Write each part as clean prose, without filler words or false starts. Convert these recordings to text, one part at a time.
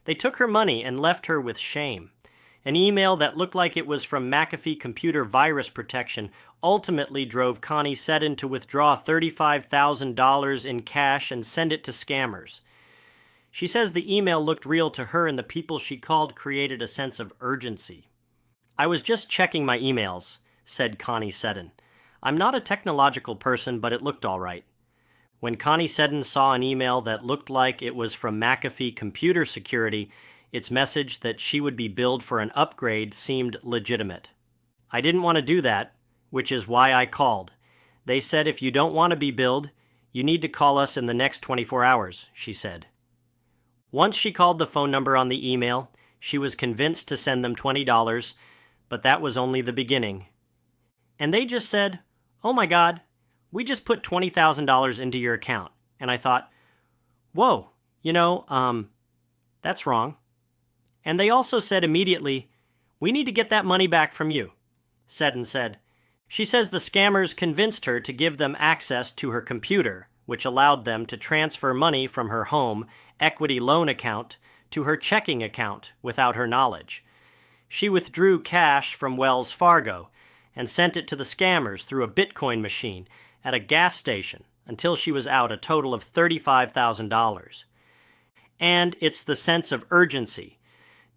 They took her money and left her with shame. An email that looked like it was from McAfee Computer Virus Protection ultimately drove Connie Seddon to withdraw $35,000 in cash and send it to scammers. She says the email looked real to her, and the people she called created a sense of urgency. "I was just checking my emails," said Connie Seddon. "I'm not a technological person, but it looked all right." When Connie Seddon saw an email that looked like it was from McAfee Computer Security, its message that she would be billed for an upgrade seemed legitimate. "I didn't want to do that, which is why I called. They said if you don't want to be billed, you need to call us in the next 24 hours, she said. Once she called the phone number on the email, she was convinced to send them $20, but that was only the beginning. And they just said, "Oh my God, we just put $20,000 into your account." And I thought, whoa, that's wrong. And they also said immediately, "We need to get that money back from you," Seddon said. She says the scammers convinced her to give them access to her computer, which allowed them to transfer money from her home equity loan account to her checking account without her knowledge. She withdrew cash from Wells Fargo and sent it to the scammers through a Bitcoin machine at a gas station until she was out a total of $35,000. And it's the sense of urgency.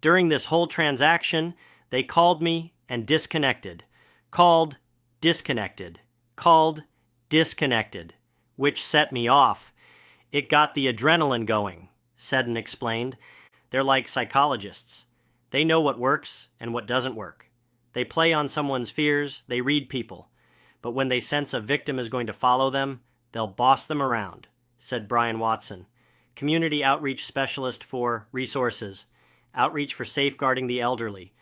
During this whole transaction, they called me and disconnected, called, disconnected, called, disconnected, which set me off. It got the adrenaline going, Seddon explained. They're like psychologists. They know what works and what doesn't work. They play on someone's fears, they read people. But when they sense a victim is going to follow them, they'll boss them around, said Brian Watson, Community Outreach Specialist for Resources, Outreach for Safeguarding the Elderly.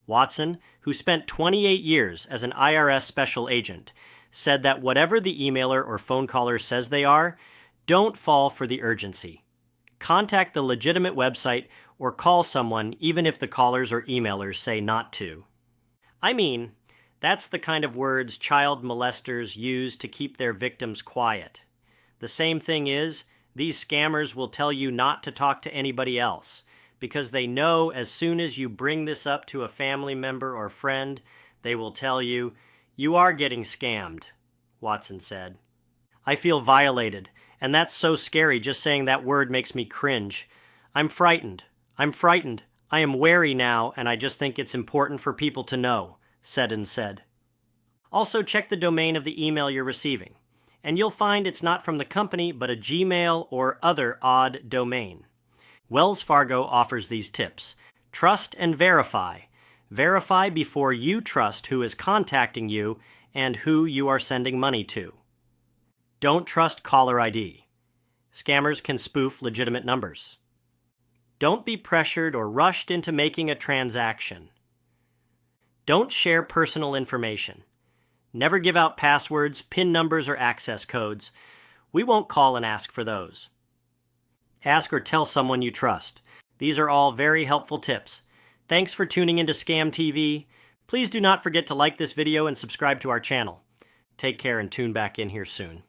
Watson, who spent 28 years as an IRS special agent, said that whatever the emailer or phone caller says they are, don't fall for the urgency. Contact the legitimate website or call someone even if the callers or emailers say not to. I mean, that's the kind of words child molesters use to keep their victims quiet. The same thing is, these scammers will tell you not to talk to anybody else, because they know as soon as you bring this up to a family member or friend, they will tell you, "You are getting scammed," Watson said. "I feel violated, and that's so scary. Just saying that word makes me cringe. I'm frightened. I am wary now, and I just think it's important for people to know," Seddon said. Also, check the domain of the email you're receiving, and you'll find it's not from the company, but a Gmail or other odd domain. Wells Fargo offers these tips. Trust and verify. Verify before you trust who is contacting you and who you are sending money to. Don't trust caller ID. Scammers can spoof legitimate numbers. Don't be pressured or rushed into making a transaction. Don't share personal information. Never give out passwords, PIN numbers, or access codes. We won't call and ask for those. Ask or tell someone you trust. These are all very helpful tips. Thanks for tuning into Scam TV. Please do not forget to like this video and subscribe to our channel. Take care and tune back in here soon.